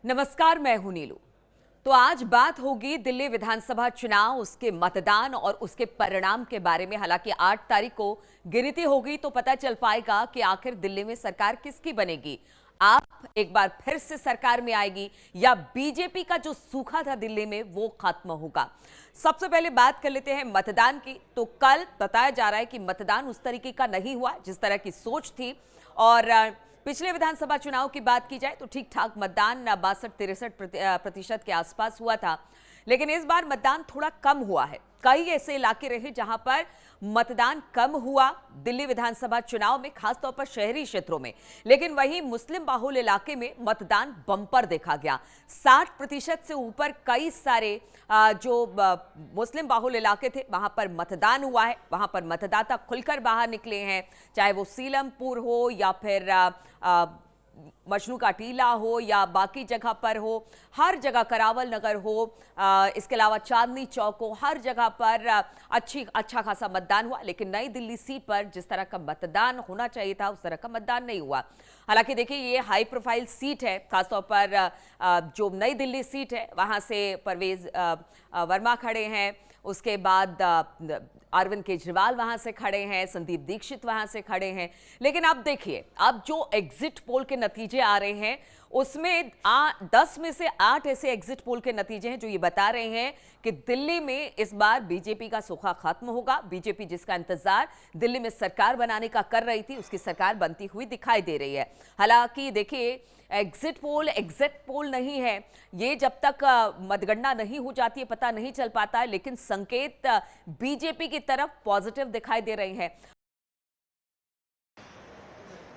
नमस्कार, मैं हूं नीलू। तो आज बात होगी दिल्ली विधानसभा चुनाव, उसके मतदान और उसके परिणाम के बारे में। हालांकि 8 तारीख को गिनती होगी तो पता चल पाएगा कि आखिर दिल्ली में सरकार किसकी बनेगी। आप एक बार फिर से सरकार में आएगी या बीजेपी का जो सूखा था दिल्ली में वो खत्म होगा। सबसे पहले बात कर लेते हैं मतदान की। तो कल बताया जा रहा है कि मतदान उस तरीके का नहीं हुआ जिस तरह की सोच थी। और पिछले विधानसभा चुनाव की बात की जाए तो ठीक ठाक मतदान 62-63% के आसपास हुआ था, लेकिन इस बार मतदान थोड़ा कम हुआ है। कई ऐसे इलाके रहे जहां पर मतदान कम हुआ दिल्ली विधानसभा चुनाव में, खासतौर पर शहरी क्षेत्रों में। लेकिन वहीं मुस्लिम बाहुल इलाके में मतदान बम्पर देखा गया। 60% से ऊपर कई सारे जो मुस्लिम बाहुल इलाके थे वहां पर मतदान हुआ है। वहां पर मतदाता खुलकर बाहर निकले हैं, चाहे वो सीलमपुर हो या फिर मजनू का टीला हो या बाकी जगह पर हो, हर जगह करावल नगर हो, इसके अलावा चांदनी चौक हो, हर जगह पर अच्छा खासा मतदान हुआ। लेकिन नई दिल्ली सीट पर जिस तरह का मतदान होना चाहिए था उस तरह का मतदान नहीं हुआ। हालांकि देखिए, ये हाई प्रोफाइल सीट है, खासतौर पर जो नई दिल्ली सीट है वहां से परवेज वर्मा खड़े हैं, उसके बाद अरविंद केजरीवाल वहां से खड़े हैं, संदीप दीक्षित वहां से खड़े हैं। लेकिन अब देखिए, अब जो एग्जिट पोल के नतीजे आ रहे हैं उसमें 10 में से 8 ऐसे एग्जिट पोल के नतीजे हैं जो ये बता रहे हैं कि दिल्ली में इस बार बीजेपी का सूखा खत्म होगा। बीजेपी जिसका इंतजार दिल्ली में सरकार बनाने का कर रही थी, उसकी सरकार बनती हुई दिखाई दे रही है। हालांकि देखिए, एग्जिट पोल एग्जिट पोल नहीं है, ये जब तक मतगणना नहीं हो जाती है पता नहीं चल पाता है, लेकिन संकेत बीजेपी की तरफ पॉजिटिव दिखाई दे रहे हैं।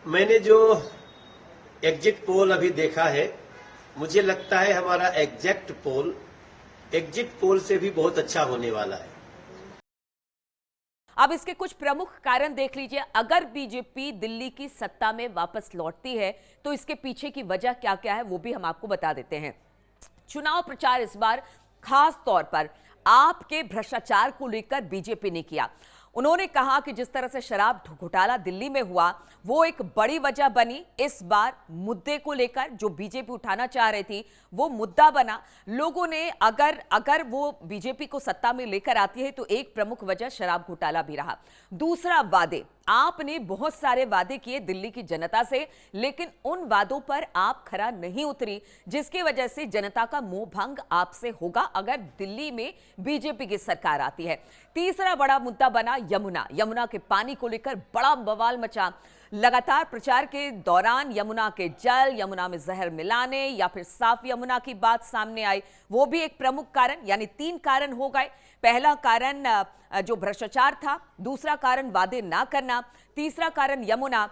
मैंने जो एग्जिट पोल अभी देखा है, मुझे लगता है हमारा एग्जैक्ट पोल एग्जिट पोल से भी बहुत अच्छा होने वाला है। अब इसके कुछ प्रमुख कारण देख लीजिए। अगर बीजेपी दिल्ली की सत्ता में वापस लौटती है तो इसके पीछे की वजह क्या क्या है वो भी हम आपको बता देते हैं। चुनाव प्रचार इस बार खास तौर पर आपके भ्रष्टाचार को लेकर बीजेपी ने किया। उन्होंने कहा कि जिस तरह से शराब घोटाला दिल्ली में हुआ वो एक बड़ी वजह बनी। इस बार मुद्दे को लेकर जो बीजेपी उठाना चाह रही थी वो मुद्दा बना। लोगों ने अगर वो बीजेपी को सत्ता में लेकर आती है तो एक प्रमुख वजह शराब घोटाला भी रहा। दूसरा, वादे। आपने बहुत सारे वादे किए दिल्ली की जनता से, लेकिन उन वादों पर आप खरा नहीं उतरी, जिसकी वजह से जनता का मोह भंग आपसे होगा अगर दिल्ली में बीजेपी की सरकार आती है। तीसरा बड़ा मुद्दा बना यमुना के पानी को लेकर बड़ा बवाल मचा। लगातार प्रचार के दौरान यमुना के जल, यमुना में जहर मिलाने या फिर साफ यमुना की बात सामने आई, वो भी एक प्रमुख कारण। यानी 3 कारण हो गए। पहला कारण जो भ्रष्टाचार था, दूसरा कारण वादे ना करना, तीसरा कारण यमुना,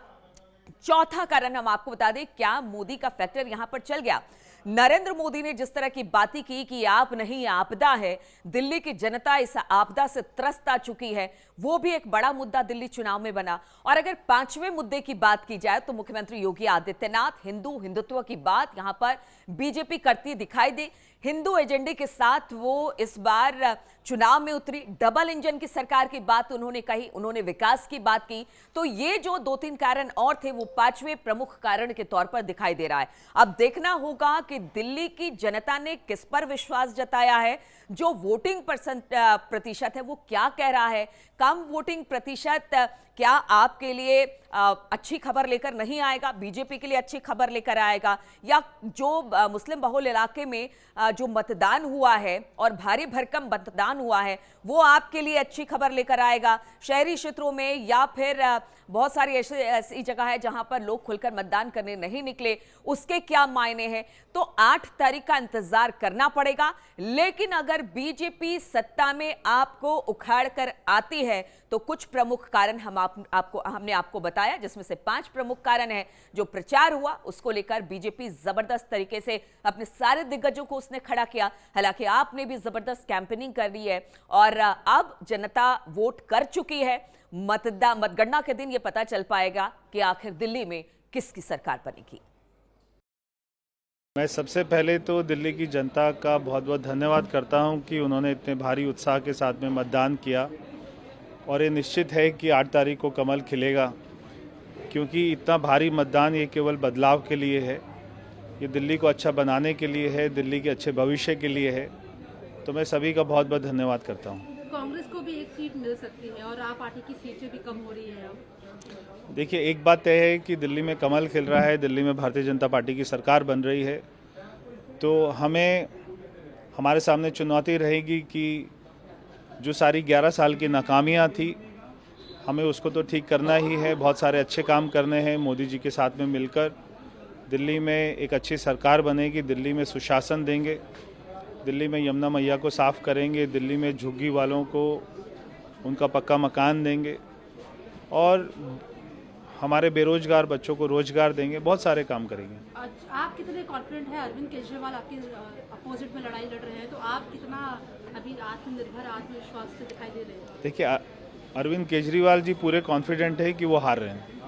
चौथा कारण हम आपको बता दें क्या मोदी का फैक्टर यहां पर चल गया। नरेंद्र मोदी ने जिस तरह की बातें की कि आप नहीं आपदा है, दिल्ली की जनता इस आपदा से त्रस्त आ चुकी है, वो भी एक बड़ा मुद्दा दिल्ली चुनाव में बना। और अगर 5वें मुद्दे की बात की जाए तो मुख्यमंत्री योगी आदित्यनाथ हिंदुत्व की बात यहां पर बीजेपी करती दिखाई दी। हिंदू एजेंडे के साथ वो इस बार चुनाव में उतरी। डबल इंजन की सरकार की बात उन्होंने कही, उन्होंने विकास की बात की। तो ये जो 2-3 कारण और थे वो 5वें प्रमुख कारण के तौर पर दिखाई दे रहा है। अब देखना होगा कि दिल्ली की जनता ने किस पर विश्वास जताया है। जो वोटिंग प्रतिशत है वो क्या कह रहा है। कम वोटिंग प्रतिशत क्या आपके लिए अच्छी खबर लेकर नहीं आएगा, बीजेपी के लिए अच्छी खबर लेकर आएगा, या जो मुस्लिम बहुल इलाके में जो मतदान हुआ है और भारी भरकम मतदान हुआ है वो आपके लिए अच्छी खबर लेकर आएगा शहरी क्षेत्रों में, या फिर बहुत सारी ऐसी जगह है जहां पर लोग खुलकर मतदान करने नहीं निकले, उसके क्या मायने हैं। तो 8 तारीख का इंतजार करना पड़ेगा। लेकिन अगर बीजेपी सत्ता में आपको उखाड़ कर आती है तो कुछ प्रमुख कारण हमने आपको बताया, जिसमें से 5 प्रमुख कारण है। जो प्रचार हुआ उसको लेकर बीजेपी जबरदस्त तरीके से अपने सारे दिग्गजों को उसने खड़ा किया। हालांकि आपने भी जबरदस्त कैंपेनिंग कर ली है और अब जनता वोट कर चुकी है। मतगणना के दिन यह पता चल पाएगा कि आखिर दिल्ली में किसकी सरकार बनेगी। मैं सबसे पहले तो दिल्ली की जनता का बहुत बहुत धन्यवाद करता हूं कि उन्होंने इतने भारी उत्साह के साथ में मतदान किया, और ये निश्चित है कि 8 तारीख को कमल खिलेगा, क्योंकि इतना भारी मतदान ये केवल बदलाव के लिए है। ये दिल्ली को अच्छा बनाने के लिए है, दिल्ली के अच्छे भविष्य के लिए है। तो मैं सभी का बहुत बहुत धन्यवाद करता हूँ। कांग्रेस को भी एक सीट मिल सकती है और आप पार्टी की सीटें भी कम हो रही है अब। देखिए, एक बात तय है कि दिल्ली में कमल खिल रहा है, दिल्ली में भारतीय जनता पार्टी की सरकार बन रही है। तो हमारे सामने चुनौती रहेगी कि जो सारी 11 साल की नाकामियाँ थी, हमें उसको तो ठीक करना ही है। बहुत सारे अच्छे काम करने हैं। मोदी जी के साथ में मिलकर दिल्ली में एक अच्छी सरकार बनेगी, दिल्ली में सुशासन देंगे, दिल्ली में यमुना मैया को साफ़ करेंगे, दिल्ली में झुग्गी वालों को उनका पक्का मकान देंगे और हमारे बेरोजगार बच्चों को रोजगार देंगे। बहुत सारे काम करेंगे। आप कितने कॉन्फिडेंट हैं? अरविंद केजरीवाल आपके अपोजिट में लड़ाई लड़ रहे हैं, तो आप कितना अभी आत्मनिर्भर, आत्मविश्वास से दिखाई दे रहे हैं? देखिए, अरविंद केजरीवाल जी पूरे कॉन्फिडेंट है कि वो हार रहे हैं।